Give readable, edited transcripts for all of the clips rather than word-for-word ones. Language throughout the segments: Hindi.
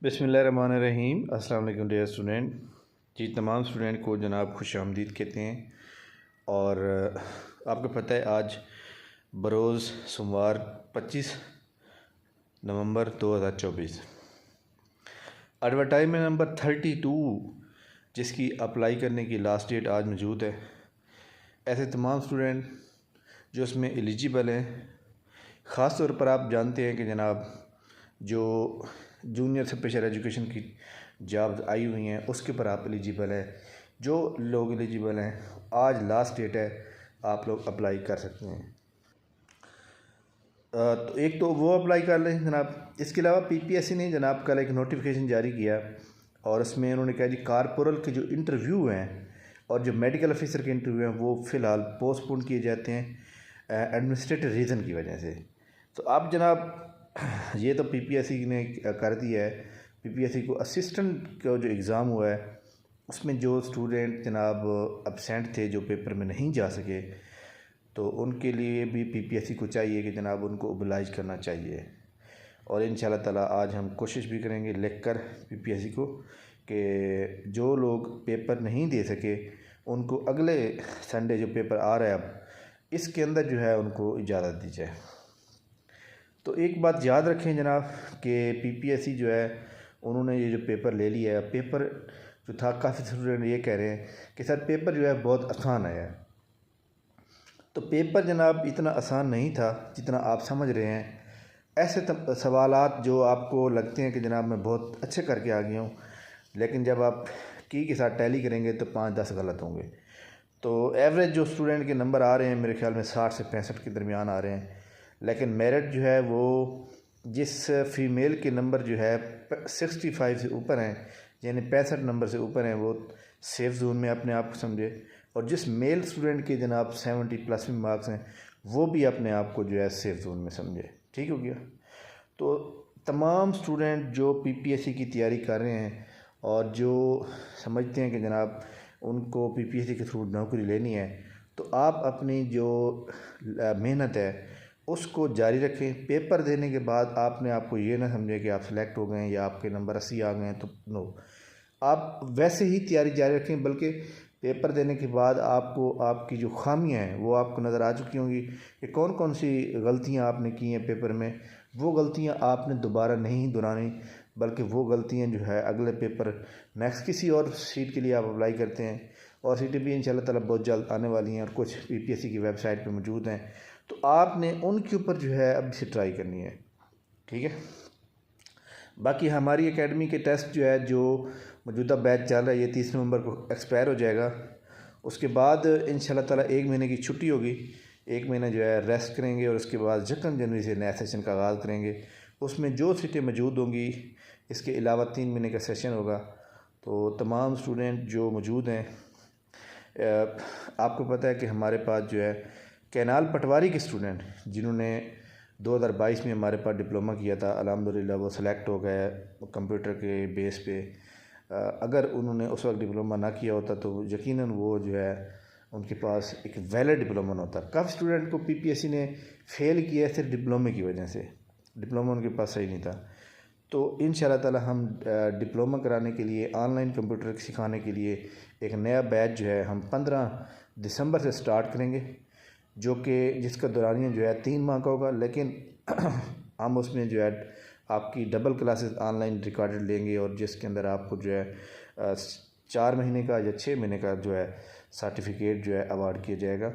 बिस्मिल्लाहिर्रहमानिर्रहीम। अस्सलाम वालेकुम डियर स्टूडेंट जी। तमाम स्टूडेंट को जनाब खुश आमदीद कहते हैं। और आपको पता है आज बरोज़ सोमवार 25 नवंबर 2024 एडवर्टाइजमेंट नंबर 32 जिसकी अप्लाई करने की लास्ट डेट आज मौजूद है। ऐसे तमाम स्टूडेंट जो इसमें एलिजिबल हैं, ख़ास तौर पर आप जानते हैं कि जनाब जो जूनियर स्पेशल एजुकेशन की जॉब्स आई हुई हैं उसके ऊपर आप एलिजिबल है। जो लोग एलिजिबल हैं आज लास्ट डेट है, आप लोग अप्लाई कर सकते हैं। तो एक तो वो अप्लाई कर लें जनाब। इसके अलावा पीपीएससी ने जनाब कल एक नोटिफिकेशन जारी किया और उसमें उन्होंने कहा जी कारपोरल के जो इंटरव्यू हैं और जो मेडिकल ऑफिसर के इंटरव्यू हैं वो फ़िलहाल पोस्टपोन किए जाते हैं एडमिनिस्ट्रेटिव रीज़न की वजह से। तो अब जनाब ये तो पीपीएससी ने कर दिया है। पीपीएससी को असिस्टेंट का जो एग्ज़ाम हुआ है उसमें जो स्टूडेंट जनाब एब्सेंट थे, जो पेपर में नहीं जा सके, तो उनके लिए भी पीपीएससी को चाहिए कि जनाब उनको ओबलाइज करना चाहिए। और इंशाल्लाह ताला आज हम कोशिश भी करेंगे लिख कर पीपीएससी को कि जो लोग पेपर नहीं दे सके उनको अगले संडे जो पेपर आ रहा है अब इसके अंदर जो है उनको इजाज़त दी जाए। तो एक बात याद रखें जनाब कि पीपीएससी जो है उन्होंने ये जो पेपर ले लिया है, पेपर जो था काफ़ी स्टूडेंट ये कह रहे हैं कि सर पेपर जो है बहुत आसान आया है। तो पेपर जनाब इतना आसान नहीं था जितना आप समझ रहे हैं। ऐसे सवालात जो आपको लगते हैं कि जनाब मैं बहुत अच्छे करके आ गया हूँ, लेकिन जब आप की के साथ टैली करेंगे तो 5-10 गलत होंगे। तो एवरेज जो स्टूडेंट के नंबर आ रहे हैं मेरे ख्याल में 60 से 65 के दरमियान आ रहे हैं, लेकिन मेरिट जो है वो जिस फ़ीमेल के नंबर जो है 65 से ऊपर हैं, यानी 65 नंबर से ऊपर हैं, वो सेफ़ जोन में अपने आप को समझे। और जिस मेल स्टूडेंट के जनाब 70+ में मार्क्स हैं वो भी अपने आप को जो है सेफ़ जोन में समझे। ठीक हो गया। तो तमाम स्टूडेंट जो पीपीएससी की तैयारी कर रहे हैं और जो समझते हैं कि जनाब उनको पीपीएससी के थ्रू नौकरी लेनी है, तो आप अपनी जो मेहनत है उसको जारी रखें। पेपर देने के बाद आपने आपको ये ना समझे कि आप सेलेक्ट हो गए हैं या आपके नंबर 80 आ गए हैं, तो नो, आप वैसे ही तैयारी जारी रखें। बल्कि पेपर देने के बाद आपको आपकी जो खामियां हैं वो आपको नज़र आ चुकी होंगी कि कौन कौन सी गलतियां आपने की हैं पेपर में। वो गलतियां आपने दोबारा नहीं दोहरानी, बल्कि वो गलतियां जो है अगले पेपर नेक्स्ट किसी और सीट के लिए आप अप्लाई करते हैं। और सीटें भी इंशाल्लाह ताला बहुत जल्द आने वाली हैं और कुछ पीपीएससी की वेबसाइट पे मौजूद हैं, तो आपने उनके ऊपर जो है अभी से ट्राई करनी है। ठीक है। बाकी हमारी एकेडमी के टेस्ट जो है जो मौजूदा बैच चल रहा है ये 30 नवंबर को एक्सपायर हो जाएगा। उसके बाद इंशाल्लाह ताला 1 महीने की छुट्टी होगी, 1 महीना जो है रेस्ट करेंगे और उसके बाद 2 जनवरी से नया सेशन का आगाज़ करेंगे। उसमें जो सीटें मौजूद होंगी इसके अलावा 3 महीने का सेशन होगा। तो तमाम स्टूडेंट जो मौजूद हैं, आपको पता है कि हमारे पास जो है कैनाल पटवारी के स्टूडेंट जिन्होंने 2022 में हमारे पास डिप्लोमा किया था, अल्हम्दुलिल्लाह वो सेलेक्ट हो गए कंप्यूटर के बेस पे। अगर उन्होंने उस वक्त डिप्लोमा ना किया होता तो यकीनन वो जो है उनके पास एक वैलिड डिप्लोमा होता। काफ़ी स्टूडेंट को पीपीएससी ने फ़ेल किया सिर्फ डिप्लोमे की वजह से, डिप्लोमा उनके पास सही नहीं था। तो इंशाल्लाह ताला हम डिप्लोमा कराने के लिए, ऑनलाइन कंप्यूटर सिखाने के लिए एक नया बैच जो है हम 15 दिसंबर से स्टार्ट करेंगे, जो कि जिसका दौरानिया जो है 3 माह का होगा। लेकिन हम उसमें जो है आपकी डबल क्लासेस ऑनलाइन रिकॉर्डेड लेंगे और जिसके अंदर आपको जो है 4 महीने का या 6 महीने का जो है सर्टिफिकेट जो है अवार्ड किया जाएगा।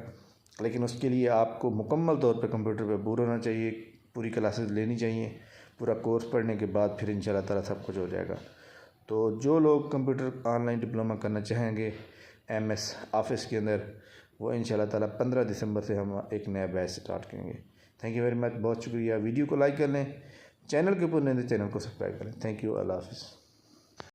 लेकिन उसके लिए आपको मुकम्मल तौर पर कंप्यूटर पर अबूर होना चाहिए, पूरी क्लासेस लेनी चाहिए। पूरा कोर्स पढ़ने के बाद फिर इंशाल्लाह ताला सब कुछ हो जाएगा। तो जो लोग कंप्यूटर ऑनलाइन डिप्लोमा करना चाहेंगे एमएस ऑफिस के अंदर, वो इंशाल्लाह ताला 15 दिसंबर से हम एक नया बैच स्टार्ट करेंगे। थैंक यू वेरी मच, बहुत शुक्रिया। वीडियो को लाइक कर लें, चैनल के ऊपर नहीं तो चैनल को सब्सक्राइब करें। थैंक यू, अल्लाह हाफ़िज़।